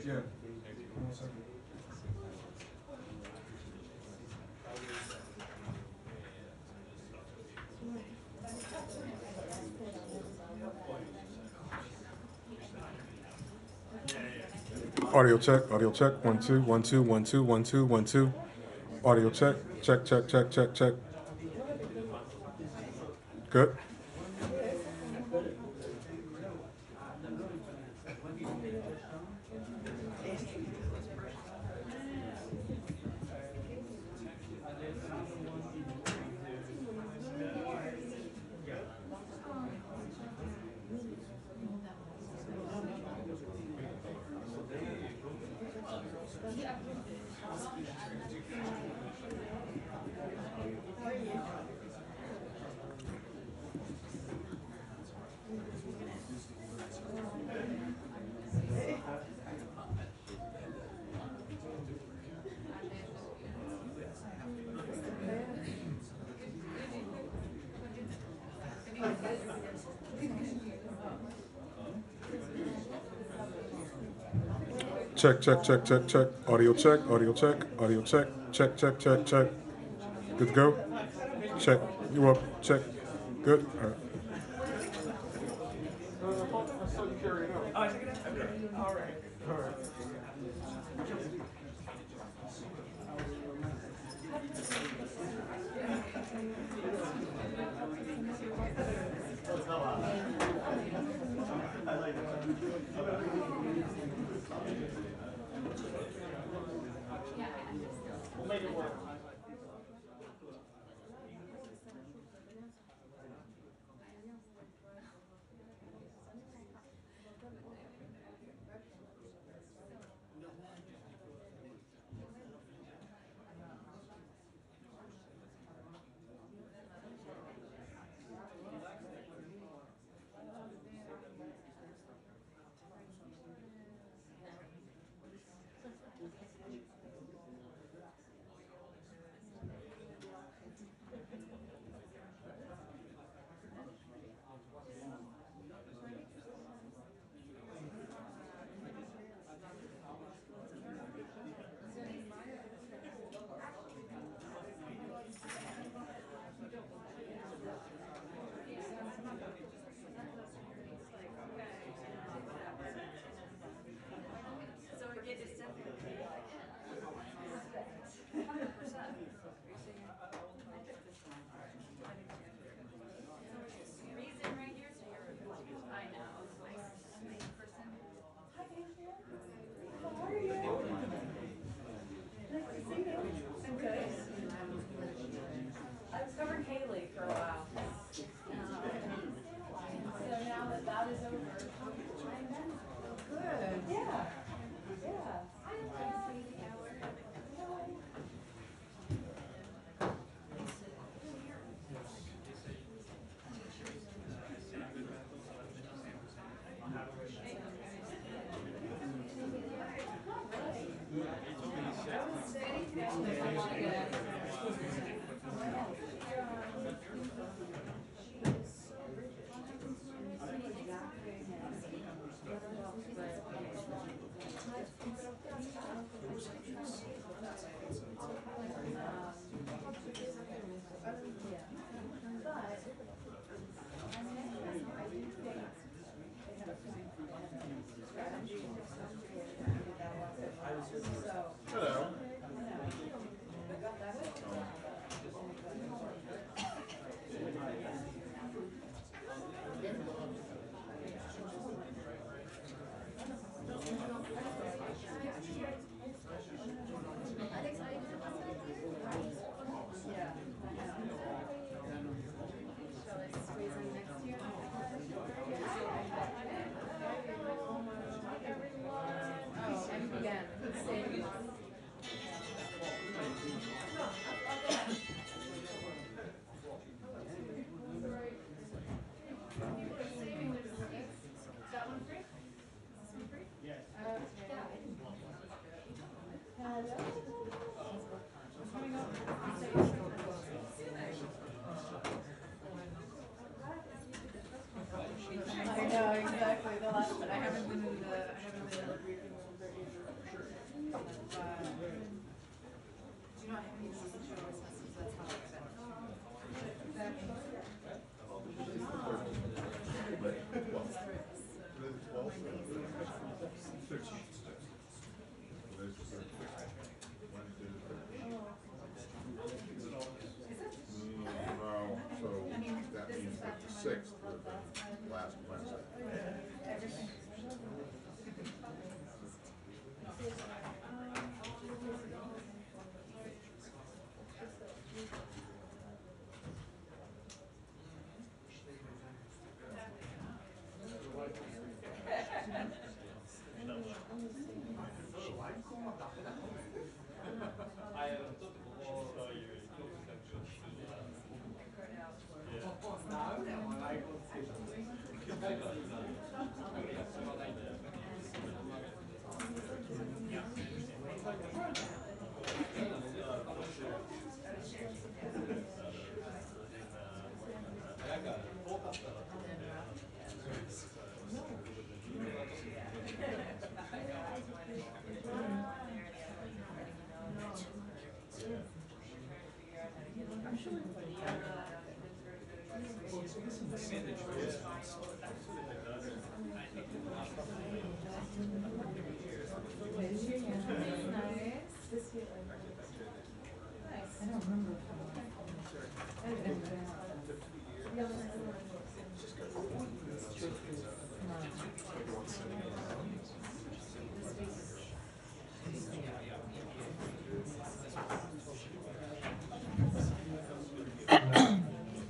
Yeah. One second. Audio check, audio check. 1 2 1 2 1 2 1 2 1 2. Audio check, check, check, check, check, check. Good. Check, check, check, check, check. Audio check, audio check, audio check. Check, check, check, check. Good to go. Check. You up? Check. Good. All right. I saw you carrying out.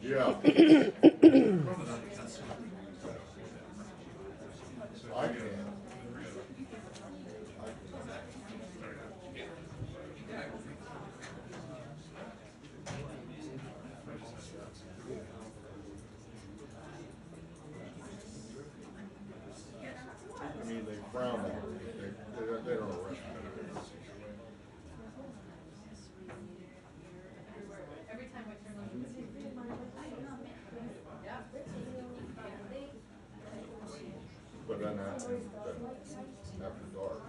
Yeah. I can. I mean, they frown on it. They don't arrest me. But then after dark.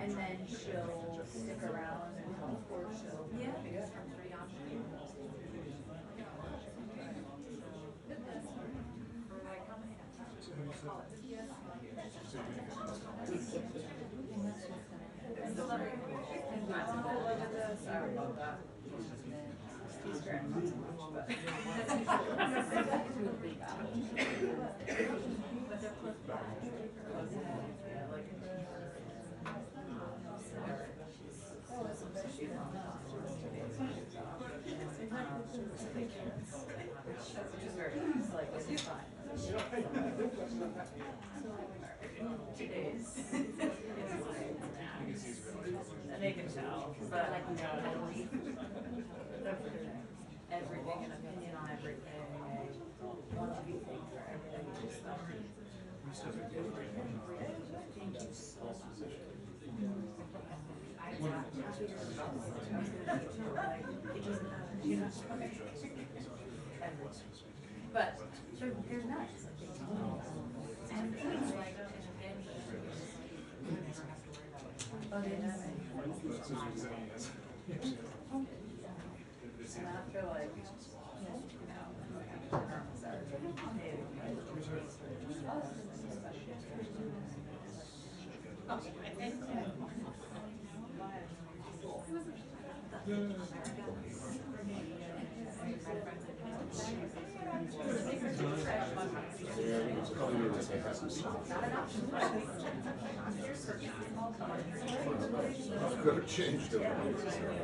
And then she'll stick around and help, or she'll from 3 on. Sorry about that. He's great, not so much, but. Which is very nice, like, this is fine. 2 days. And they can tell, but everything, an opinion on everything, they want to be thanked for everything you just done. Thank you so much. It doesn't matter, you know. But they're nice. And I feel like, you know, Could have changed everything.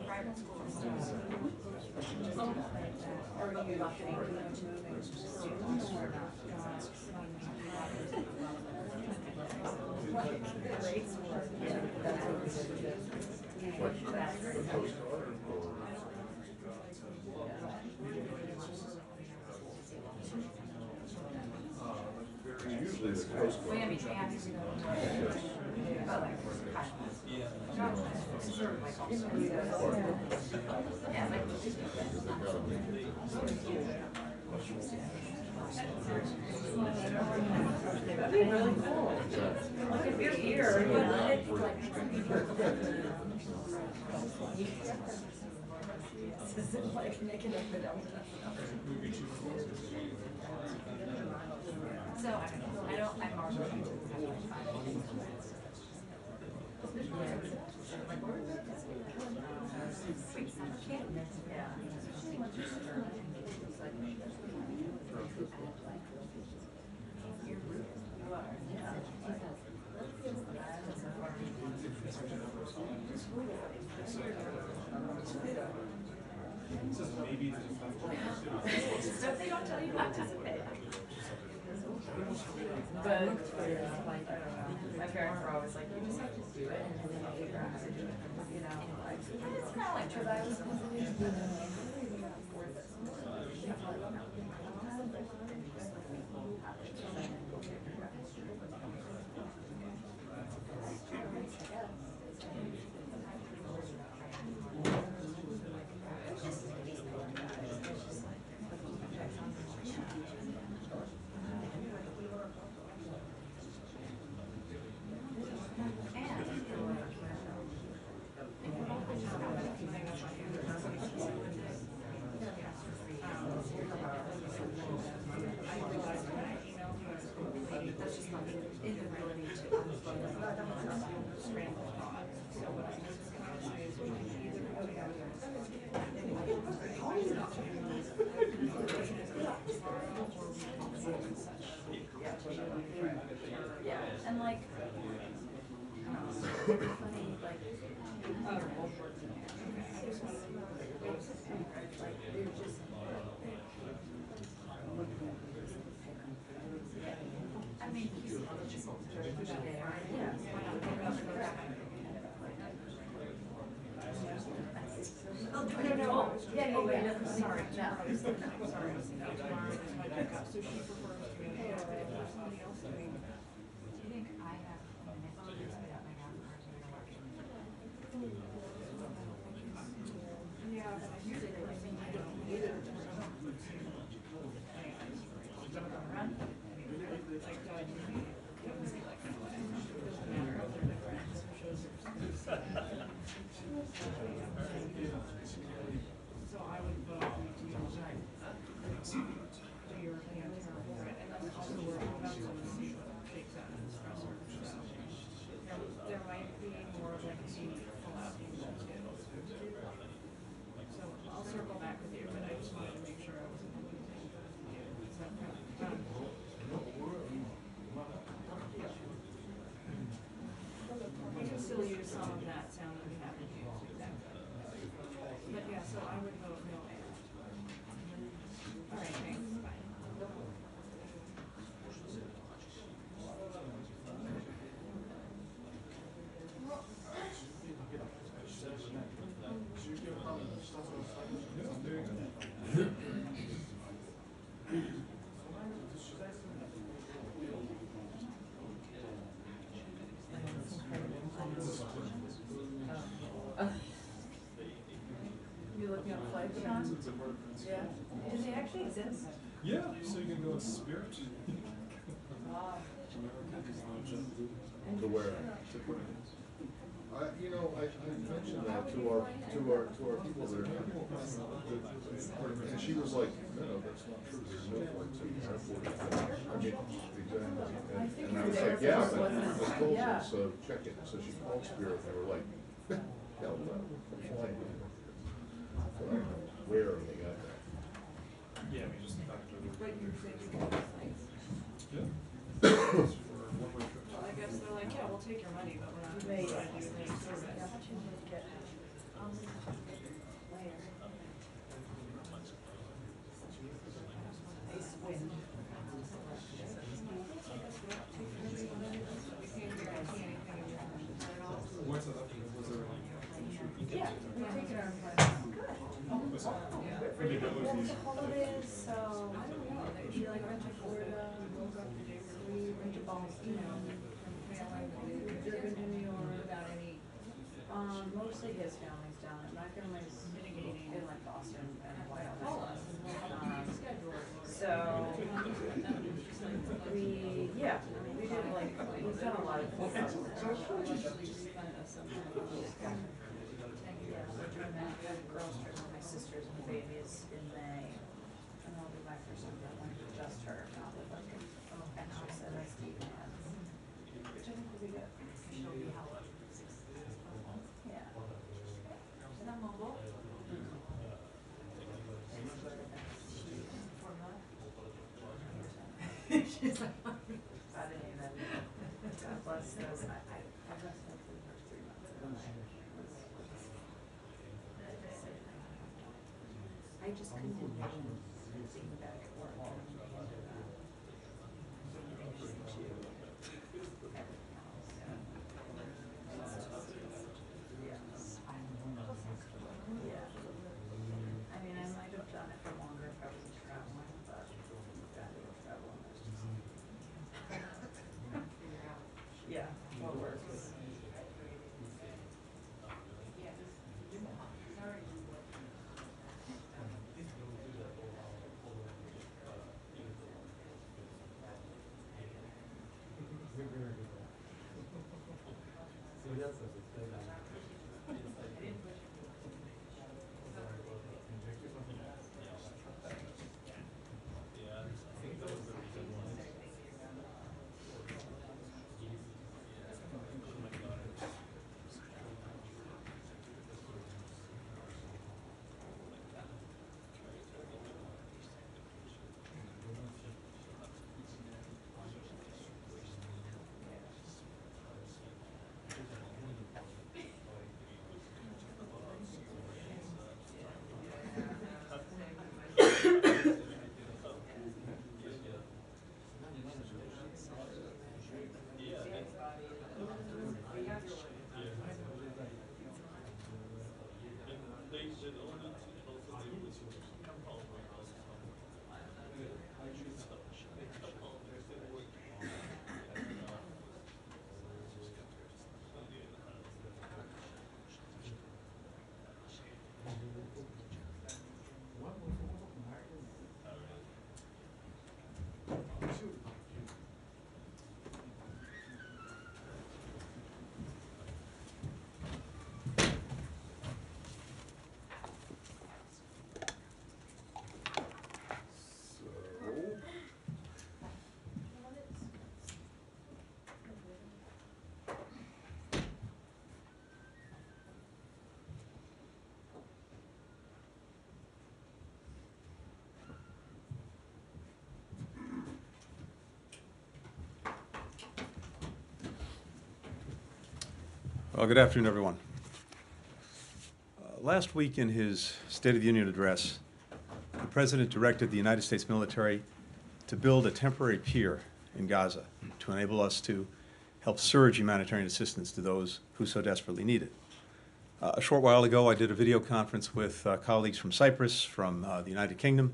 private schools. Or you look at moving students or not. Rates were. Like the postcard or? Usually the coast Well, I guard. mean, they have to go. But like, yeah, like. That'd be really cool. Like if you're here, you know, it's like. This is like making a video. So I don't, I'm marveling. Sweet summer camp. Yeah. So if they don't tell you not to pay. But like, I don't know. My parents were always like, you just have to do it and then you'll figure out how to do it. You know, like, it's kind of like true. I was that's just not the inability to scramble thought. So what I was just gonna say is we can either go together. Yeah, and like, funny, like, like, they're just. I mean, he's there. Yeah. Oh, no. Yeah, no, wait, no, sorry, no. Sorry. So she prefers to pay or if somebody else doing. Do you think I have a minute to just put out my gas card so yeah, but I usually they give me either. So I would vote to do your hands and then also we're about to see what shakes out in the stressor. There might be more like a full out schedule. So I'll circle back with you, but I just wanted to make sure I wasn't losing. We can still use some of that sound that we haven't used. But yeah, so I would vote no. All right, thanks. Bye. like, Sean? Yeah. Do they actually exist? Yeah, so you can go with spirit. Wow. To where? You know, I mentioned that to our people there, and she was like, no, that's not true, there's no flights in the airport. I mean, exactly, and I was like, yeah, but I told you, so check it, so she called Spirit, and they were like, hell no, we're flying in. So I don't know where they got that. Yeah, we just talked to But you're saying you can get flights? yeah. It's for a one-way trip. Well, I guess they're like, yeah, we'll take your money, but we're not They, gonna do anything service. how much you need to get? Where? East wind. What's that up to? Was there like? Yeah, we take it on Friday. What's that? For the holidays, so, I don't know, we like went to Florida, we went to Boston, driven to New York without any, mostly his family's down there, my family's in like Boston and Hawaii. So, yeah, I mean, we did like, we've done a lot of things. Yeah, we're doing that, we have a girls' trip with my sisters and the babies in May, and I'll be back for something like just her, not with like an house at a ski man, which I think will be good. She'll be how old? Yeah. Is that mobile? She's like, I didn't even, God bless those, I rested for the first 3 months of my life. I just couldn't imagine being back at work and being into that. In addition to everything else. It's just, yes. Yeah. I mean, I might have done it for longer if I wasn't traveling, but gotta go travel and there's just figure out, yeah, what works. Well, good afternoon, everyone. Last week in his State of the Union address, the President directed the United States military to build a temporary pier in Gaza to enable us to help surge humanitarian assistance to those who so desperately need it. A short while ago, I did a video conference with colleagues from Cyprus, from the United Kingdom,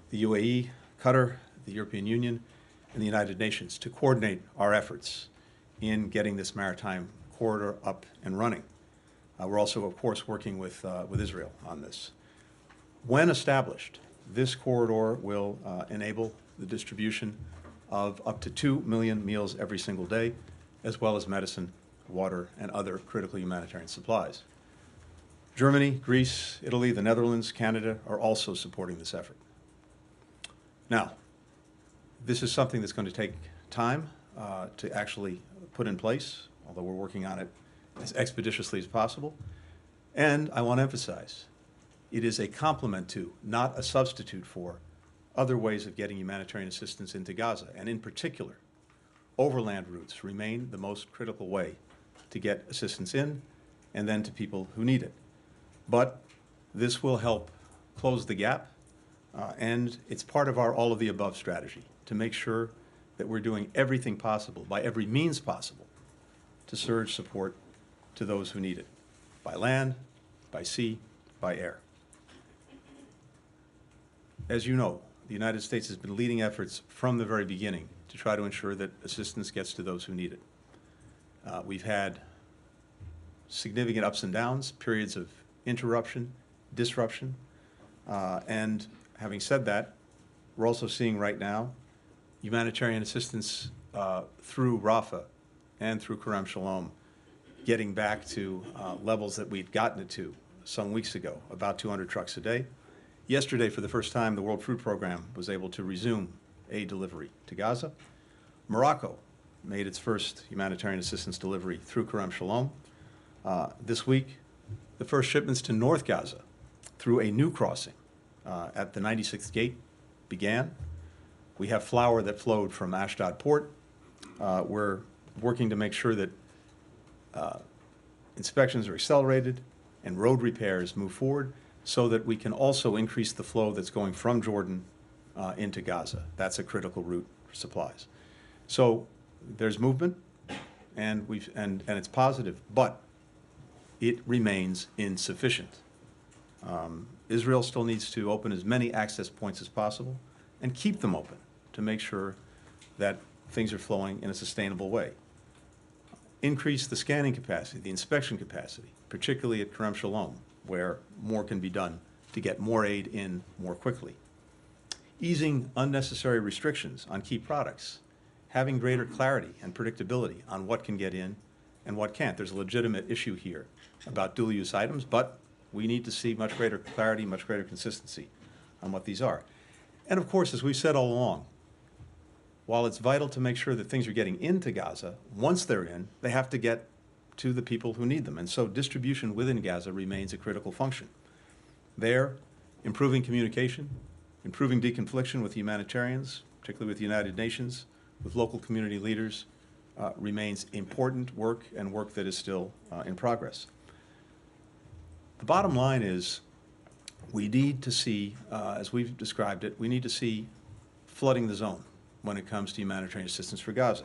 the UAE, Qatar, the European Union, and the United Nations to coordinate our efforts in getting this maritime corridor up and running. We're also, of course, working with Israel on this. When established, this corridor will enable the distribution of up to 2 million meals every single day, as well as medicine, water, and other critical humanitarian supplies. Germany, Greece, Italy, the Netherlands, Canada are also supporting this effort. Now, this is something that's going to take time to actually put in place, although we're working on it as expeditiously as possible. And I want to emphasize, it is a complement to, not a substitute for, other ways of getting humanitarian assistance into Gaza. And in particular, overland routes remain the most critical way to get assistance in and then to people who need it. But this will help close the gap, and it's part of our all-of-the-above strategy to make sure that we're doing everything possible, by every means possible, to surge support to those who need it, by land, by sea, by air. As you know, the United States has been leading efforts from the very beginning to try to ensure that assistance gets to those who need it. We've had significant ups and downs, periods of interruption, disruption, and having said that, we're also seeing right now humanitarian assistance through Rafah and through Kerem Shalom getting back to levels that we'd gotten it to some weeks ago, about 200 trucks a day. Yesterday, for the first time, the World Food Program was able to resume aid delivery to Gaza. Morocco made its first humanitarian assistance delivery through Kerem Shalom. This week, the first shipments to North Gaza through a new crossing at the 96th gate began. We have flour that flowed from Ashdod port. We're working to make sure that inspections are accelerated and road repairs move forward so that we can also increase the flow that's going from Jordan into Gaza. That's a critical route for supplies. So there's movement, and it's positive, but it remains insufficient. Israel still needs to open as many access points as possible and keep them open to make sure that things are flowing in a sustainable way. Increase the scanning capacity, the inspection capacity, particularly at Kerem Shalom, where more can be done to get more aid in more quickly. Easing unnecessary restrictions on key products, having greater clarity and predictability on what can get in and what can't. There's a legitimate issue here about dual-use items, but we need to see much greater clarity, much greater consistency on what these are. And of course, as we've said all along, while it's vital to make sure that things are getting into Gaza, once they're in, they have to get to the people who need them. And so distribution within Gaza remains a critical function. There, improving communication, improving deconfliction with humanitarians, particularly with the United Nations, with local community leaders, remains important work and work that is still in progress. The bottom line is we need to see, as we've described it, we need to see flooding the zone when it comes to humanitarian assistance for Gaza.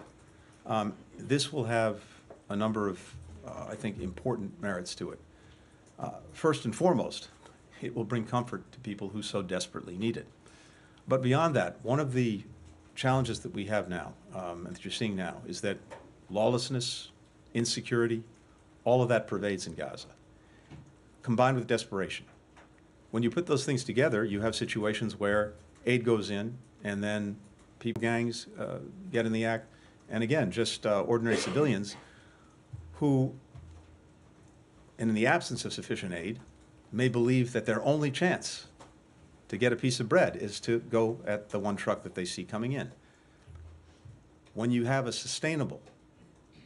This will have a number of, I think, important merits to it. First and foremost, it will bring comfort to people who so desperately need it. But beyond that, one of the challenges that we have now, and that you're seeing now, is that lawlessness, insecurity, all of that pervades in Gaza, combined with desperation. When you put those things together, you have situations where aid goes in, and then people, gangs get in the act, and again, just ordinary civilians who, and in the absence of sufficient aid, may believe that their only chance to get a piece of bread is to go at the one truck that they see coming in. When you have a sustainable,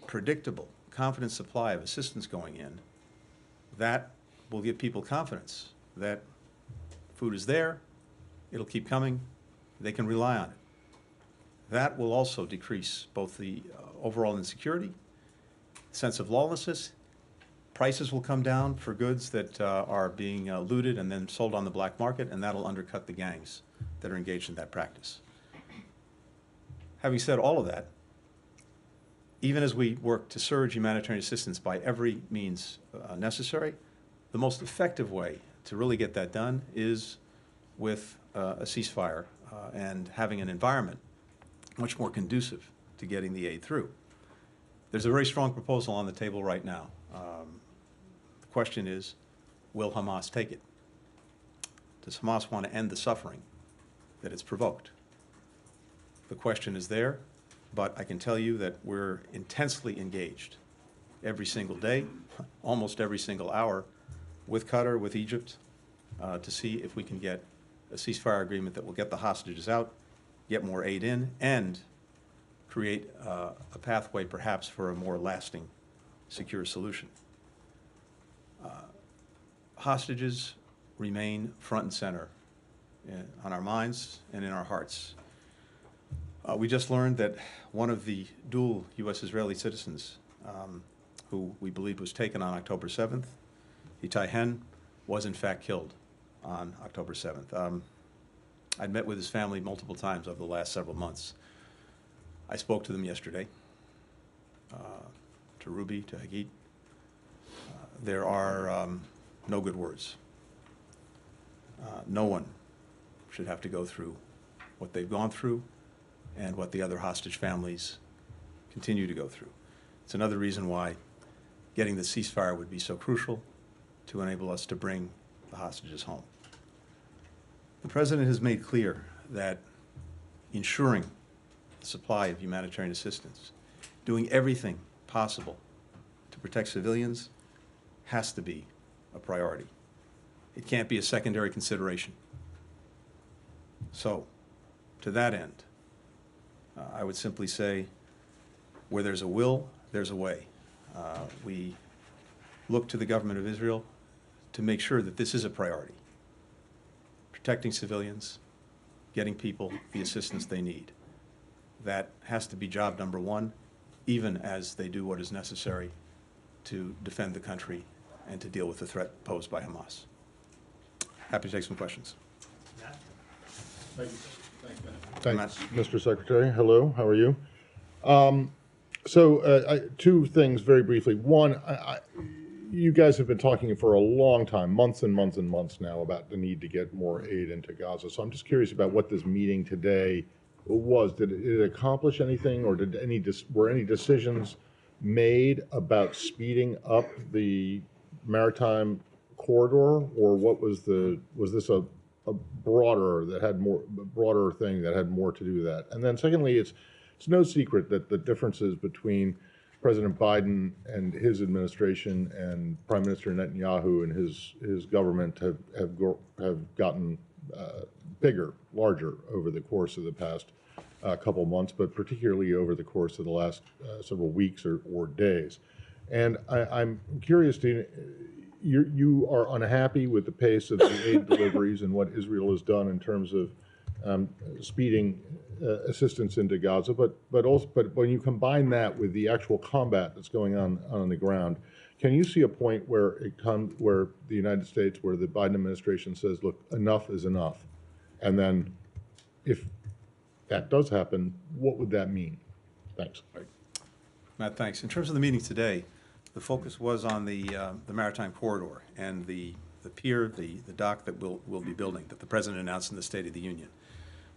predictable, confident supply of assistance going in, that will give people confidence that food is there, it'll keep coming, they can rely on it. That will also decrease both the overall insecurity, sense of lawlessness. Prices will come down for goods that are being looted and then sold on the black market, and that'll undercut the gangs that are engaged in that practice. Having said all of that, even as we work to surge humanitarian assistance by every means necessary, the most effective way to really get that done is with a ceasefire and having an environment much more conducive to getting the aid through. There's a very strong proposal on the table right now. The question is, will Hamas take it? Does Hamas want to end the suffering that it's provoked? The question is there, but I can tell you that we're intensely engaged every single day, almost every single hour, with Qatar, with Egypt, to see if we can get a ceasefire agreement that will get the hostages out, get more aid in, and create a pathway perhaps for a more lasting, secure solution. Hostages remain front and center on our minds and in our hearts. We just learned that one of the dual U.S.-Israeli citizens who we believe was taken on October 7th, Itai Hen, was in fact killed on October 7th. I'd met with his family multiple times over the last several months. I spoke to them yesterday, to Ruby, to Hagit. There are no good words. No one should have to go through what they've gone through and what the other hostage families continue to go through. It's another reason why getting the ceasefire would be so crucial to enable us to bring the hostages home. The President has made clear that ensuring the supply of humanitarian assistance, doing everything possible to protect civilians, has to be a priority. It can't be a secondary consideration. So, to that end, I would simply say, where there's a will, there's a way. We look to the government of Israel to make sure that this is a priority. Protecting civilians, getting people the assistance they need. That has to be job number one, even as they do what is necessary to defend the country and to deal with the threat posed by Hamas. Happy to take some questions. Thank you. Thanks, Matt. Mr. Secretary. Hello, how are you? Two things very briefly. One, you guys have been talking for a long time, months and months and months now, about the need to get more aid into Gaza. So I'm just curious about what this meeting today was. Did it accomplish anything, or were any decisions made about speeding up the maritime corridor, or was this a broader thing that had more to do with that? And then secondly, it's no secret that the differences between President Biden and his administration and Prime Minister Netanyahu and his government have gotten bigger, larger over the course of the past couple months, but particularly over the course of the last several weeks or days. And I'm curious, you are unhappy with the pace of the aid deliveries and what Israel has done in terms of speeding assistance into Gaza, but when you combine that with the actual combat that's going on the ground, can you see a point where where the United States, where the Biden administration says, look, enough is enough? And then if that does happen, what would that mean? Thanks. Right. Matt, thanks. In terms of the meeting today, the focus was on the maritime corridor and the pier, the dock that we'll be building, that the President announced in the State of the Union.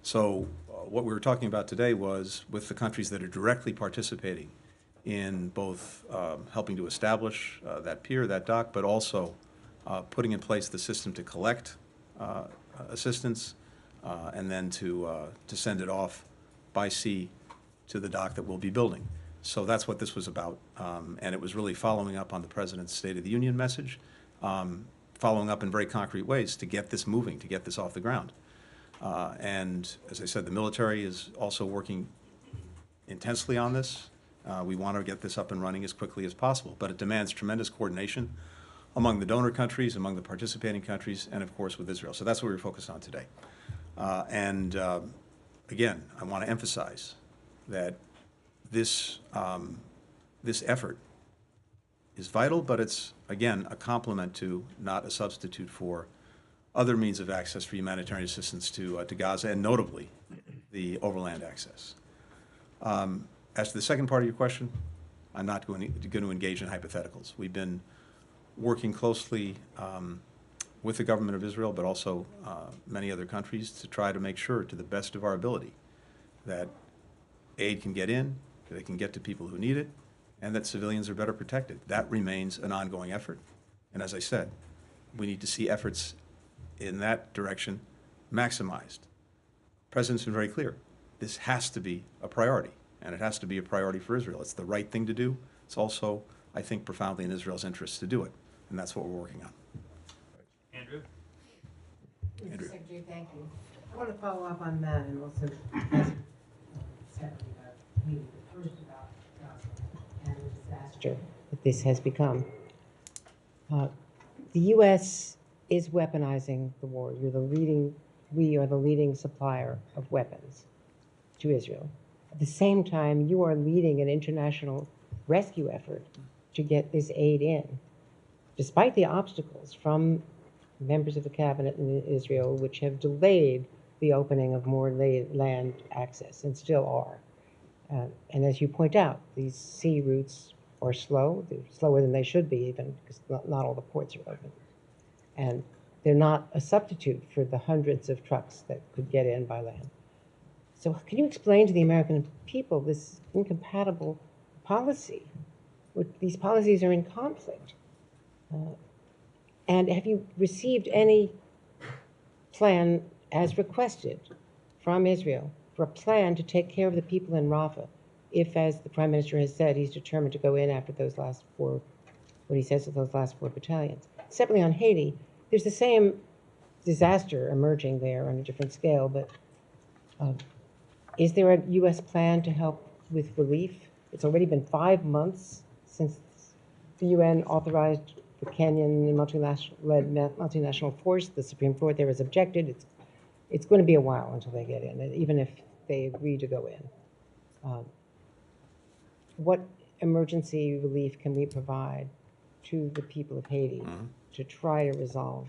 So what we were talking about today was with the countries that are directly participating in both helping to establish that pier, that dock, but also putting in place the system to collect assistance and then to send it off by sea to the dock that we'll be building. So that's what this was about, and it was really following up on the President's State of the Union message, following up in very concrete ways to get this moving, to get this off the ground. And as I said, the military is also working intensely on this. We want to get this up and running as quickly as possible, but it demands tremendous coordination among the donor countries, among the participating countries, and of course with Israel. So that's what we're focused on today. Again, I want to emphasize that this effort is vital, but it's, again, a complement to, not a substitute for, other means of access for humanitarian assistance to Gaza, and notably the overland access. As to the second part of your question, I'm not going to engage in hypotheticals. We've been working closely with the government of Israel, but also many other countries, to try to make sure, to the best of our ability, that aid can get in, that it can get to people who need it, and that civilians are better protected. That remains an ongoing effort. And as I said, we need to see efforts in that direction maximized. The President's been very clear. This has to be a priority, and it has to be a priority for Israel. It's the right thing to do. It's also, I think, profoundly in Israel's interest to do it, and that's what we're working on. Andrew? Andrew. Secretary, thank you. I want to follow up on that and also ask Stephanie about maybe the first about Gaza and the disaster that this has become. The U.S. is weaponizing the war. We are the leading supplier of weapons to Israel. At the same time, you are leading an international rescue effort to get this aid in, despite the obstacles from members of the cabinet in Israel, which have delayed the opening of more land access and still are. And as you point out, these sea routes are slow. They're slower than they should be, even because not all the ports are open. And they're not a substitute for the hundreds of trucks that could get in by land. So can you explain to the American people this incompatible policy? These policies are in conflict. And have you received any plan as requested from Israel for a plan to take care of the people in Rafah if, as the Prime Minister has said, he's determined to go in after those last four, what he says of those last 4 battalions? Separately on Haiti, there's the same disaster emerging there on a different scale, but is there a U.S. plan to help with relief? It's already been 5 months since the UN authorized the Kenyan multinational force. The Supreme Court there has objected. It's going to be a while until they get in, even if they agree to go in. What emergency relief can we provide to the people of Haiti to try to resolve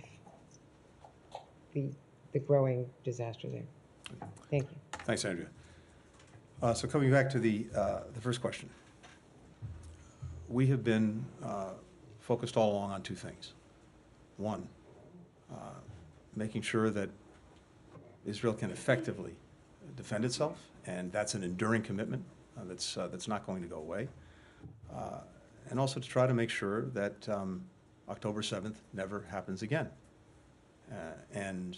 the growing disaster there? Thank you. Thanks, Andrea. So coming back to the first question, we have been focused all along on 2 things. One, making sure that Israel can effectively defend itself, and that's an enduring commitment that's not going to go away. And also to try to make sure that October 7th never happens again. And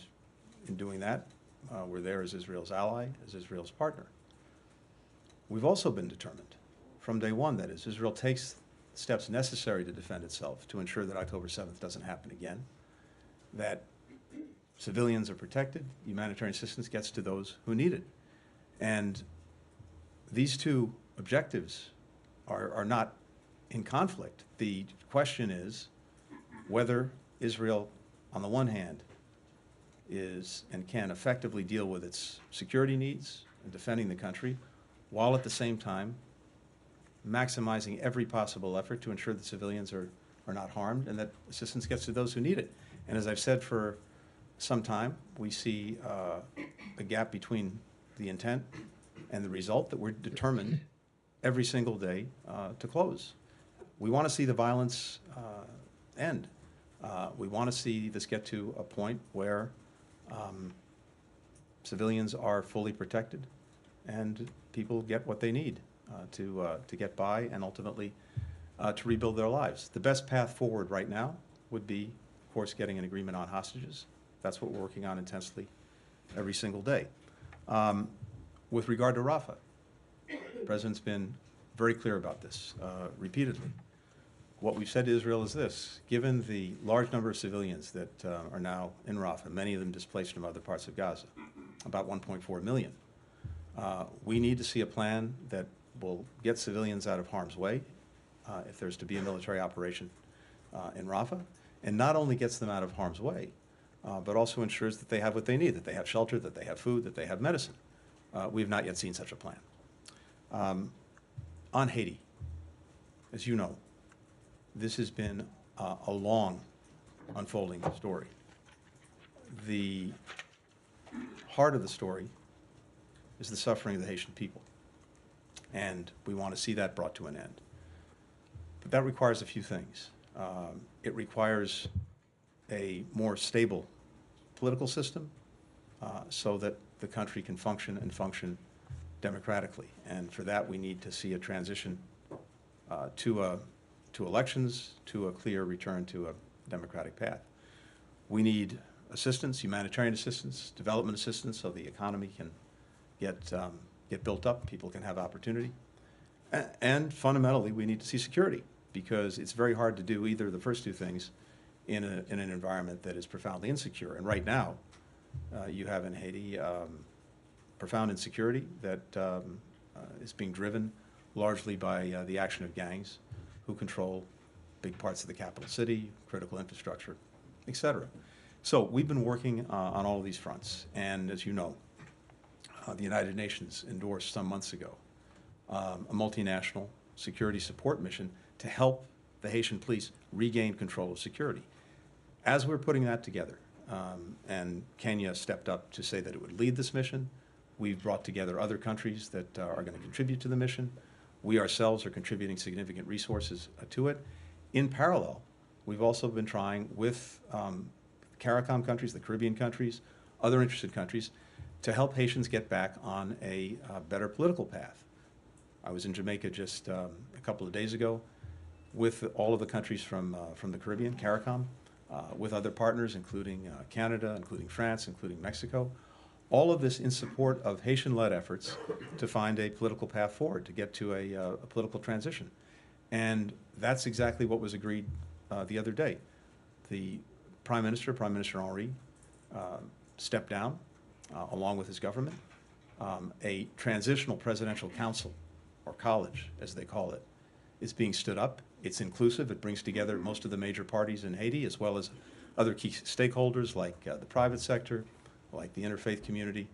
in doing that, we're there as Israel's ally, as Israel's partner. We've also been determined from day one, that is, Israel takes steps necessary to defend itself to ensure that October 7th doesn't happen again, that civilians are protected, humanitarian assistance gets to those who need it. And these 2 objectives are not in conflict. The question is whether Israel, on the one hand, is and can effectively deal with its security needs and defending the country, while at the same time maximizing every possible effort to ensure that civilians are not harmed and that assistance gets to those who need it. And as I've said for some time, we see a gap between the intent and the result that we're determined every single day to close. We want to see the violence end. We want to see this get to a point where civilians are fully protected and people get what they need to get by and ultimately to rebuild their lives. The best path forward right now would be, of course, getting an agreement on hostages. That's what we're working on intensely every single day. With regard to Rafah, the President's been very clear about this repeatedly. What we've said to Israel is this: given the large number of civilians that are now in Rafah, many of them displaced from other parts of Gaza, about 1.4 million, we need to see a plan that will get civilians out of harm's way if there's to be a military operation in Rafah, and not only gets them out of harm's way, but also ensures that they have what they need, that they have shelter, that they have food, that they have medicine. We have not yet seen such a plan. On Haiti, as you know, this has been a long unfolding story. The heart of the story is the suffering of the Haitian people, and we want to see that brought to an end. But that requires a few things. It requires a more stable political system so that the country can function and function democratically. And for that, we need to see a transition to elections, to a clear return to a democratic path. We need assistance, humanitarian assistance, development assistance, so the economy can get built up, people can have opportunity. And fundamentally, we need to see security, because it's very hard to do either of the first two things in an environment that is profoundly insecure. And right now, you have in Haiti profound insecurity that is being driven largely by the action of gangs who control big parts of the capital city, critical infrastructure, et cetera. So we've been working on all of these fronts. And as you know, the United Nations endorsed some months ago a multinational security support mission to help the Haitian police regain control of security. As we're putting that together, and Kenya stepped up to say that it would lead this mission, we've brought together other countries that are going to contribute to the mission. We ourselves are contributing significant resources to it. In parallel, we've also been trying with CARICOM countries, the Caribbean countries, other interested countries, to help Haitians get back on a better political path. I was in Jamaica just a couple of days ago with all of the countries from the Caribbean, CARICOM, with other partners, including Canada, including France, including Mexico. All of this in support of Haitian-led efforts to find a political path forward, to get to a political transition. And that's exactly what was agreed the other day. The Prime Minister Henry, stepped down along with his government. A transitional presidential council, or college, as they call it, is being stood up. It's inclusive. It brings together most of the major parties in Haiti, as well as other key stakeholders like the private sector, like the interfaith community,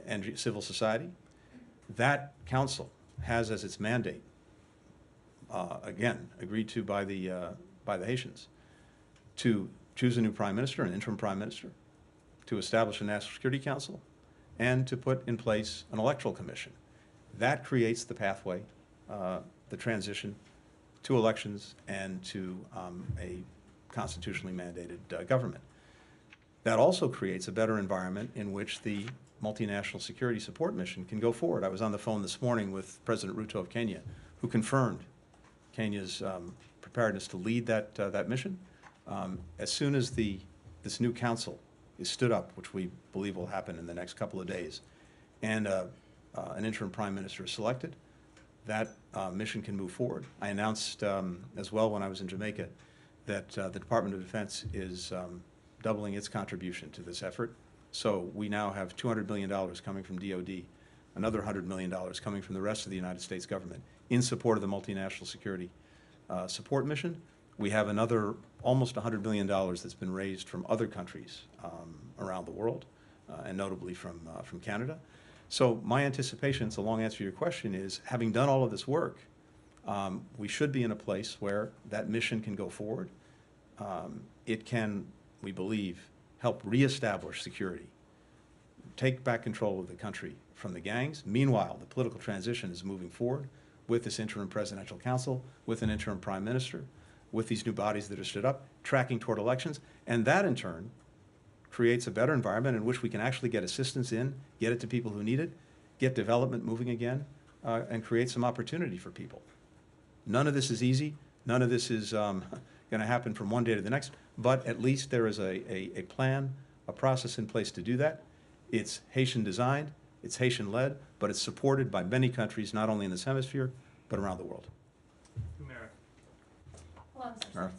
and civil society. That council has as its mandate, again, agreed to by the Haitians, to choose a new prime minister, an interim prime minister, to establish a National Security Council, and to put in place an electoral commission. That creates the pathway, the transition to elections and to a constitutionally mandated government. That also creates a better environment in which the multinational security support mission can go forward. I was on the phone this morning with President Ruto of Kenya, who confirmed Kenya's preparedness to lead that mission. As soon as this new council is stood up, which we believe will happen in the next couple of days, and an interim prime minister is selected, that mission can move forward. I announced as well when I was in Jamaica that the Department of Defense is doubling its contribution to this effort. So we now have $200 million coming from DOD, another $100 million coming from the rest of the United States government in support of the multinational security support mission. We have another almost $100 million that's been raised from other countries around the world, and notably from Canada. So my anticipation, it's a long answer to your question, is having done all of this work, we should be in a place where that mission can go forward. It can, we believe, help reestablish security, take back control of the country from the gangs. Meanwhile, the political transition is moving forward with this interim presidential council, with an interim prime minister, with these new bodies that are stood up, tracking toward elections. And that, in turn, creates a better environment in which we can actually get assistance in, get it to people who need it, get development moving again, and create some opportunity for people. None of this is easy. None of this is going to happen from one day to the next, but at least there is a plan, a process in place to do that. It's Haitian designed, it's Haitian led, but it's supported by many countries, not only in this hemisphere, but around the world. Hello, Mr.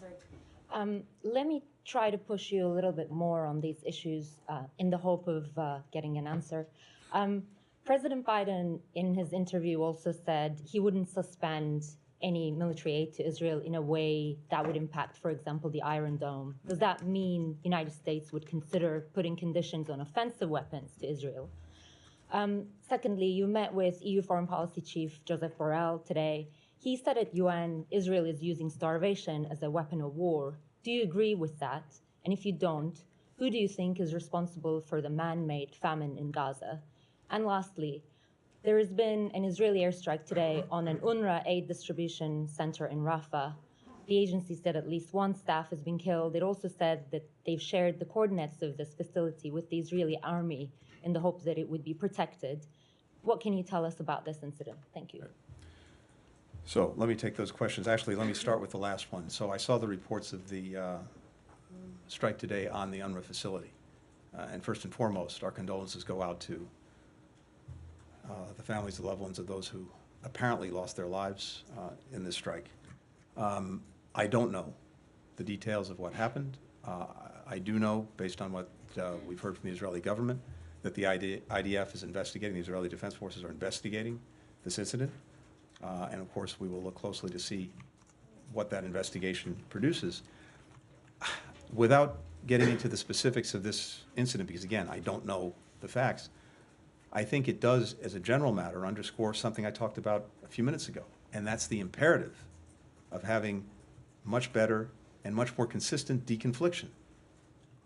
Secretary. Let me try to push you a little bit more on these issues in the hope of getting an answer. President Biden, in his interview, also said he wouldn't suspend any military aid to Israel in a way that would impact, for example, the Iron Dome. Does that mean the United States would consider putting conditions on offensive weapons to Israel? Secondly, you met with EU Foreign Policy Chief Joseph Borrell today. He said at UN, Israel is using starvation as a weapon of war. Do you agree with that? And if you don't, who do you think is responsible for the man-made famine in Gaza? And lastly, there has been an Israeli airstrike today on an UNRWA aid distribution center in Rafah. The agency said at least one staff has been killed. It also said that they've shared the coordinates of this facility with the Israeli army in the hope that it would be protected. What can you tell us about this incident? Thank you. So let me take those questions. Actually, let me start with the last one. So I saw the reports of the strike today on the UNRWA facility. And first and foremost, our condolences go out to the families and loved ones of those who apparently lost their lives in this strike. I don't know the details of what happened. I do know, based on what we've heard from the Israeli government, that the IDF is investigating, the Israeli Defense Forces are investigating this incident. And of course, we will look closely to see what that investigation produces. Without getting into the specifics of this incident, because again, I don't know the facts, I think it does, as a general matter, underscore something I talked about a few minutes ago, and that's the imperative of having much better and much more consistent deconfliction.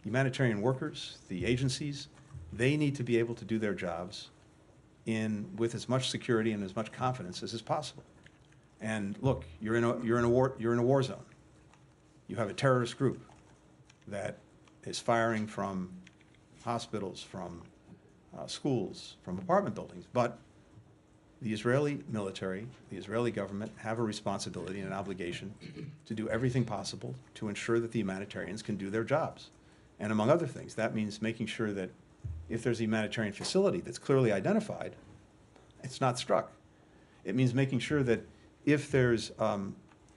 Humanitarian workers, the agencies, they need to be able to do their jobs with as much security and as much confidence as is possible. And look, you're in a war zone. You have a terrorist group that is firing from hospitals, from schools, from apartment buildings. But the Israeli military, the Israeli government have a responsibility and an obligation to do everything possible to ensure that the humanitarians can do their jobs. And among other things, that means making sure that if there's a humanitarian facility that's clearly identified, it's not struck. It means making sure that if there's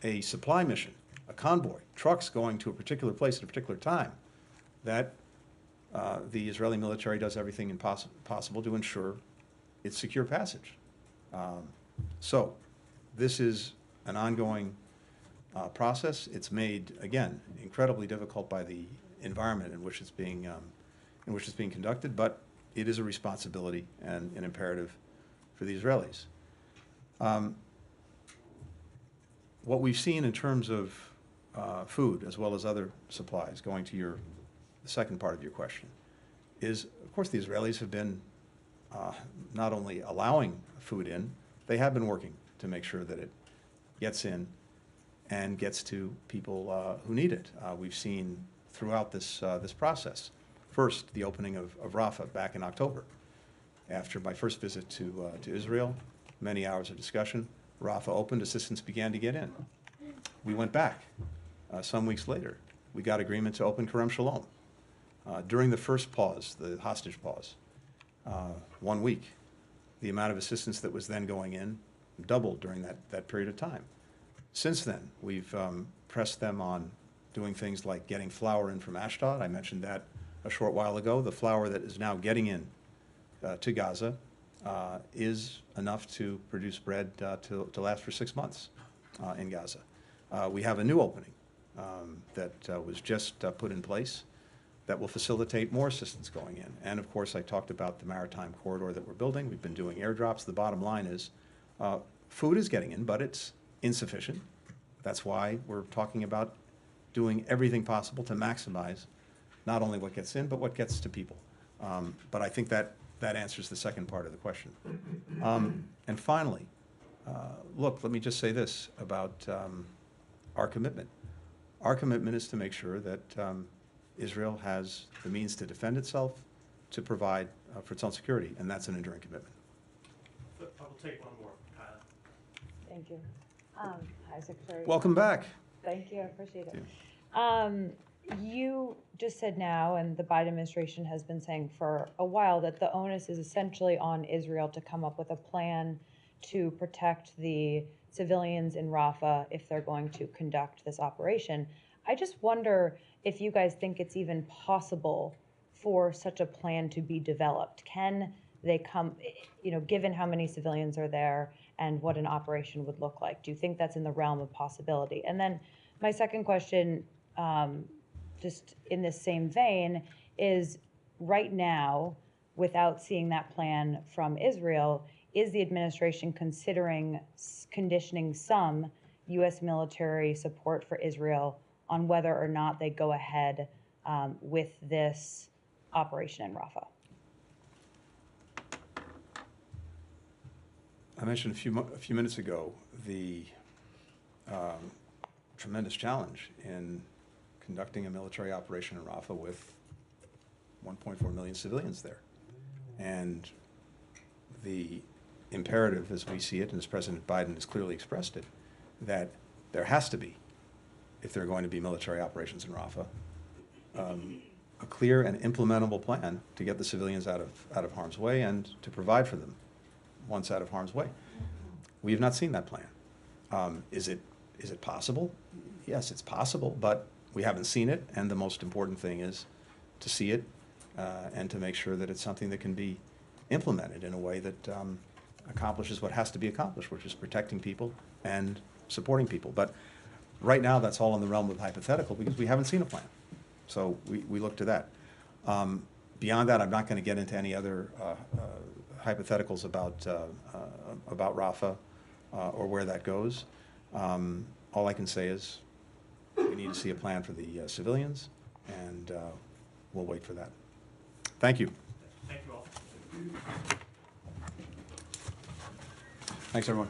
a supply mission, a convoy, trucks going to a particular place at a particular time, that the Israeli military does everything possible to ensure its secure passage. So this is an ongoing process. It's made, again, incredibly difficult by the environment in which it's being conducted, but it is a responsibility and an imperative for the Israelis. What we've seen in terms of food, as well as other supplies, going to the second part of your question, is, of course, the Israelis have been not only allowing food in, they have been working to make sure that it gets in and gets to people who need it. We've seen throughout this process, first, the opening of Rafah back in October. After my first visit to Israel, many hours of discussion, Rafah opened, assistance began to get in. We went back some weeks later. We got agreement to open Kerem Shalom. During the first pause, the hostage pause, 1 week, the amount of assistance that was then going in doubled during that period of time. Since then, we've pressed them on doing things like getting flour in from Ashdod. I mentioned that a short while ago. The flour that is now getting in to Gaza is enough to produce bread to last for 6 months in Gaza. We have a new opening that was just put in place that will facilitate more assistance going in. And of course, I talked about the maritime corridor that we're building. We've been doing airdrops. The bottom line is food is getting in, but it's insufficient. That's why we're talking about doing everything possible to maximize not only what gets in, but what gets to people. But I think that answers the second part of the question. And finally, look, let me just say this about our commitment. Our commitment is to make sure that Israel has the means to defend itself, to provide for its own security, and that's an enduring commitment. I will take one more. Thank you. Hi, Secretary. Welcome back. Thank you, I appreciate it. You just said now, and the Biden administration has been saying for a while, that the onus is essentially on Israel to come up with a plan to protect the civilians in Rafah if they're going to conduct this operation. I just wonder if you guys think it's even possible for such a plan to be developed. Can they come, given how many civilians are there and what an operation would look like? Do you think that's in the realm of possibility? And then my second question, just in this same vein, is right now, without seeing that plan from Israel, is the administration considering conditioning some U.S. military support for Israel on whether or not they go ahead with this operation in Rafah? I mentioned a few minutes ago the tremendous challenge in conducting a military operation in Rafah with 1.4 million civilians there. And the imperative, as we see it, and as President Biden has clearly expressed it, that there has to be, if there are going to be military operations in Rafah, a clear and implementable plan to get the civilians out of harm's way and to provide for them once out of harm's way. We have not seen that plan. Is it possible? Yes, it's possible, but we haven't seen it, and the most important thing is to see it and to make sure that it's something that can be implemented in a way that accomplishes what has to be accomplished, which is protecting people and supporting people. But right now, that's all in the realm of hypothetical because we haven't seen a plan. So we look to that. Beyond that, I'm not going to get into any other hypotheticals about Rafah or where that goes. All I can say is we need to see a plan for the civilians, and we'll wait for that. Thank you. Thank you all. Thanks, everyone.